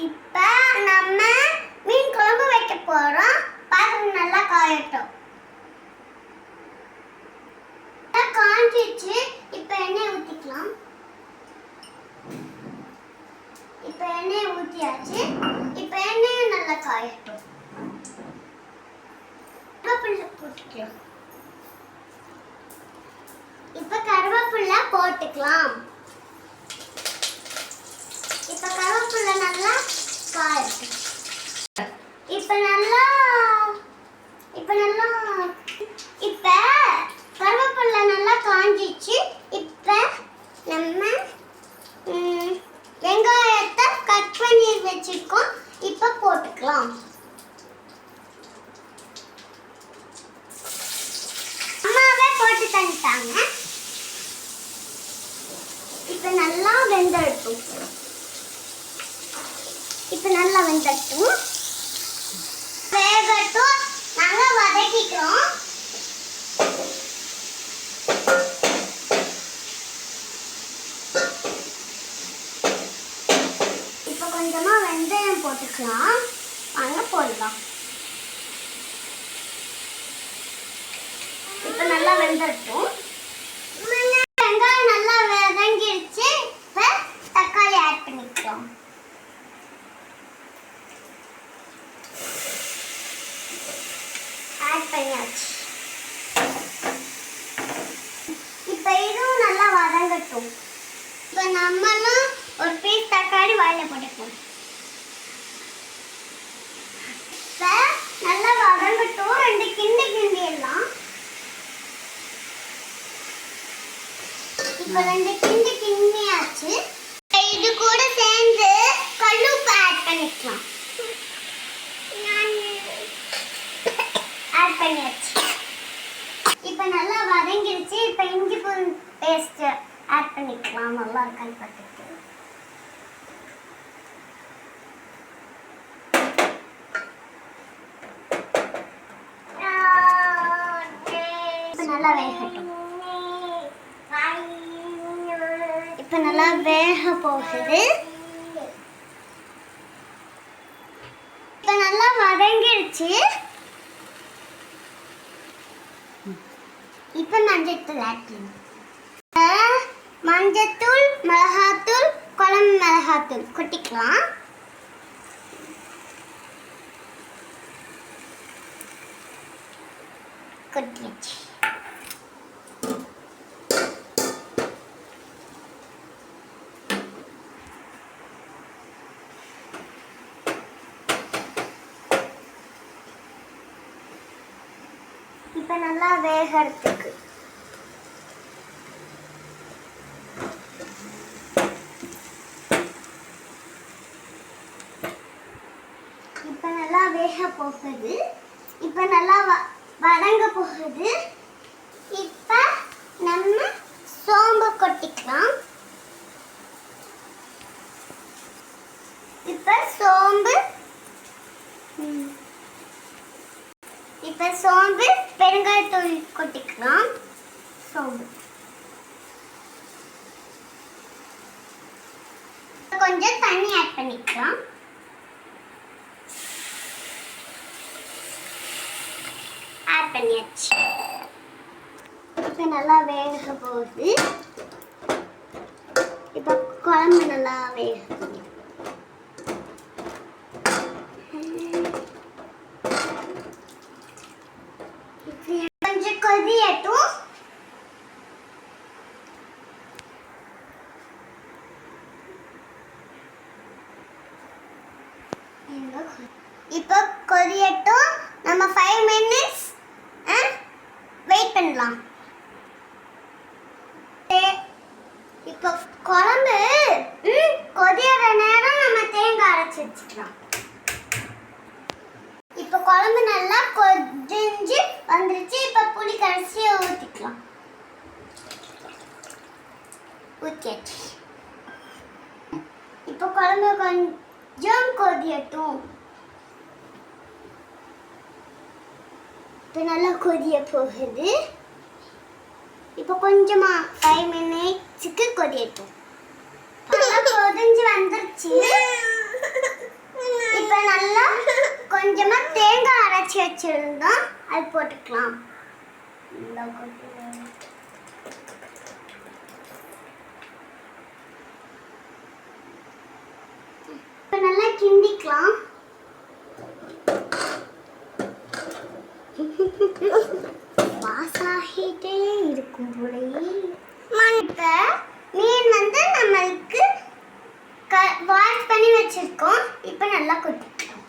இப்போ நம்ம மீன் குழம்பு வைக்க போறோம். பாத்திரம் நல்லா காயட்டும். காஞ்சிச்சு. இப்போ எண்ணெய் ஊத்திக்கலாம். இப்போ எண்ணெய் ஊத்தியாச்சு. இப்போ எண்ணெய் நல்லா காயட்டும். கருவேப்பிலை போட்டுக்கலாம். இப்போ கருவேப்பிலை போட்டுக்கலாம். இப்போ கருவேப்பிலை நல்லா காயட்டும். இப்போ கருவேப்பிலை நல்லா காஞ்சிச்சு. இப்போ நம்ம வெங்காயத்தை கட் பண்ணி வச்சிருக்கோம். இப்போ போட்டுக்கலாம். அம்மாவே போட்டு தந்துட்டாங்க. இப்போ நல்லா வெந்தெடுக்கும். இப்போ நல்லா வெந்தட்டும். வேகட்டும். நாங்கள் வதக்கிக்கிறோம். இப்போ கொஞ்சமாக வெந்தயம் போட்டுக்கலாம். வாங்க போடலாம். இப்போ நல்லா வெந்தட்டும். வெங்காயம் நல்லா வதங்கிடுச்சு. இப்போ தக்காளி ஆட் பண்ணிக்கிறோம். ஆட் பண்ணியாச்சு. இப்போ இதுவும் நல்லா வதங்கட்டும். இப்போ நம்மளும் ஒரு பீஸ் தக்காளி வாயில போட்டுக்கலாம். இப்போ நல்லா வதங்கட்டும். 2 கிண்டிடலாம். இப்போ 2 கிண்டியாச்சு. இது கூட சேர்ந்து கல்லுப்பு ஆட் பண்ணிக்கலாம். ஆட் பண்ணியாச்சு. இப்போ நல்லா வதங்கிடுச்சு. இப்போ இஞ்சி பூண்டு பேஸ்ட் ஆட் பண்ணிக்கலாம். நல்லா இருக்கான்னு பார்த்துட்டு நல்லா வேகட்டும். இப்போ நல்லா வேக போகுது. இப்போ நல்லா வதங்கிடுச்சு. இப்போ மஞ்சத்தூள் ஆட் பண்ணலாம். மஞ்சத்தூள், மிளகாத்தூள், குழம்பு மிளகாத்தூள் கொட்டிக்கலாம். கொட்டியாச்சு. இப்போ நல்லா வேகறதுக்கு இப்போ நல்லா வேக போகுது. இப்போ நல்லா வதங்க போகுது. இப்போ நம்ம சோம்பு கொட்டிக்கலாம். இப்போ சோம்பு பெருங்காயத்தூள் கொட்டிக்கலாம். சோம்பு கொஞ்சம் தண்ணி ஆட் பண்ணிக்கலாம். ஆட் பண்ணியாச்சு. இப்போ நல்லா வேக போகுது. இப்போ குழம்பு நல்லா வேக கொஞ்சம் கொதியட்டும். இப்போ கொதியட்டும். நம்ம 5 minutes வெயிட் பண்ணலாம். இப்போ குழம்பு கொதியற நேரம் நம்ம தேங்காய் அரைச்சி வச்சுக்கலாம். இப்போ குழம்பு நல்லா கொதிஞ்சு வந்துருச்சு. இப்போ புளி கரைச்சி ஊற்றிக்கலாம். ஊற்றியாச்சு. இப்போ குழம்பு கொஞ்சம் கொதியட்டும். இப்போ நல்லா கொதிய போகுது. இப்போ கொஞ்சமா 5 minutesக்கு கொதியட்டும். கொதிஞ்சு வந்துருச்சு. வச்சிருந்தோம் அது போட்டுக்கலாம். இப்போ நல்லா கிண்டிக்கலாம். வாசாகிட்டே இருக்கும் போலயே. இப்போ மீன் வந்து நம்மளுக்கு வாஷ் பண்ணி வச்சிருக்கோம். இப்போ நல்லா கொட்டிக்கலாம்.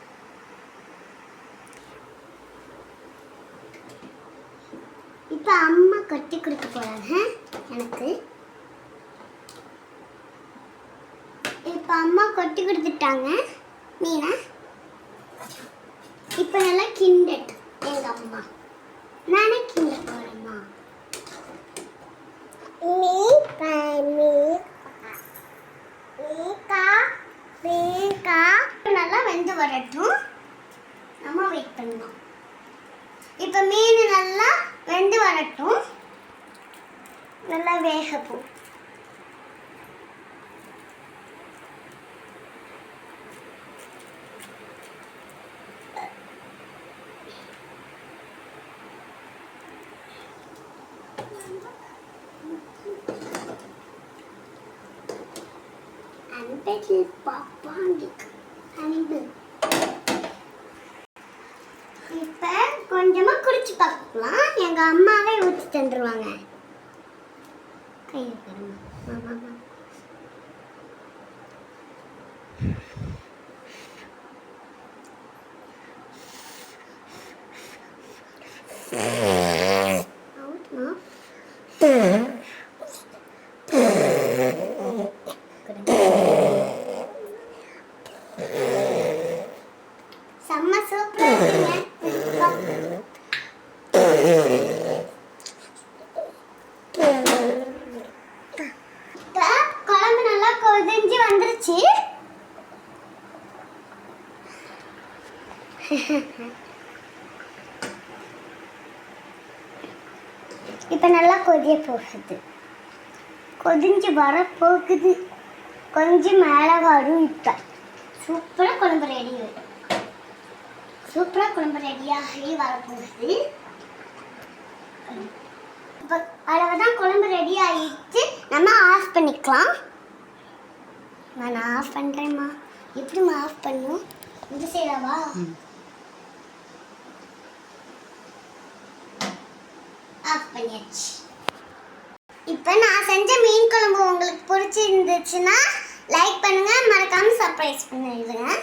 இப்போ அம்மா கொட்டி கொடுக்க போறாங்க எனக்கு. இப்போ அம்மா கொட்டி கொடுத்துட்டாங்க மீனை. இப்போ நல்லா கிண்டட்டு எங்க அம்மா. நானே கிண்ட போறேம்மா. நல்லா வெந்து வரட்டும். நம்ம வெயிட் பண்ணலாம். இப்போ மீன் நல்லா வெந்து வரட்டும். நல்லா வேகட்டும். இப்ப கொஞ்சமா குடிச்சு பார்க்கலாம். எங்க அம்மாவே ஊற்றி தந்துருவாங்க. கையில் பாருங்க. செம்ம சூப்பரா இருக்குங்க. குழம்பு நல்லா கொதிஞ்சு வந்துருச்சு. இப்ப நல்லா கொதிய போகுது. கொதிஞ்சு வர போகுது. கொஞ்சம் மேலே வரும். இப்ப சூப்பரா குழம்பு ரெடி. சூப்பரா குழம்பு ரெடியாகி வரப்போகுது. இப்போ அவ்வளவுதான், குழம்பு ரெடி ஆயிடுச்சு. நம்ம ஆஃப் பண்ணிக்கலாம். நான் ஆஃப் பண்றேம்மா. எப்படிம்மா ஆஃப் பண்ணும்? இந்த சைடாவா? ஆஃப் பண்ணியாச்சு. இப்போ நான் செஞ்ச மீன் குழம்பு உங்களுக்கு பிடிச்சிருந்துச்சுன்னா லைக் பண்ணுங்க, மறக்காம சர்ப்ரைஸ் பண்ணிடுங்க.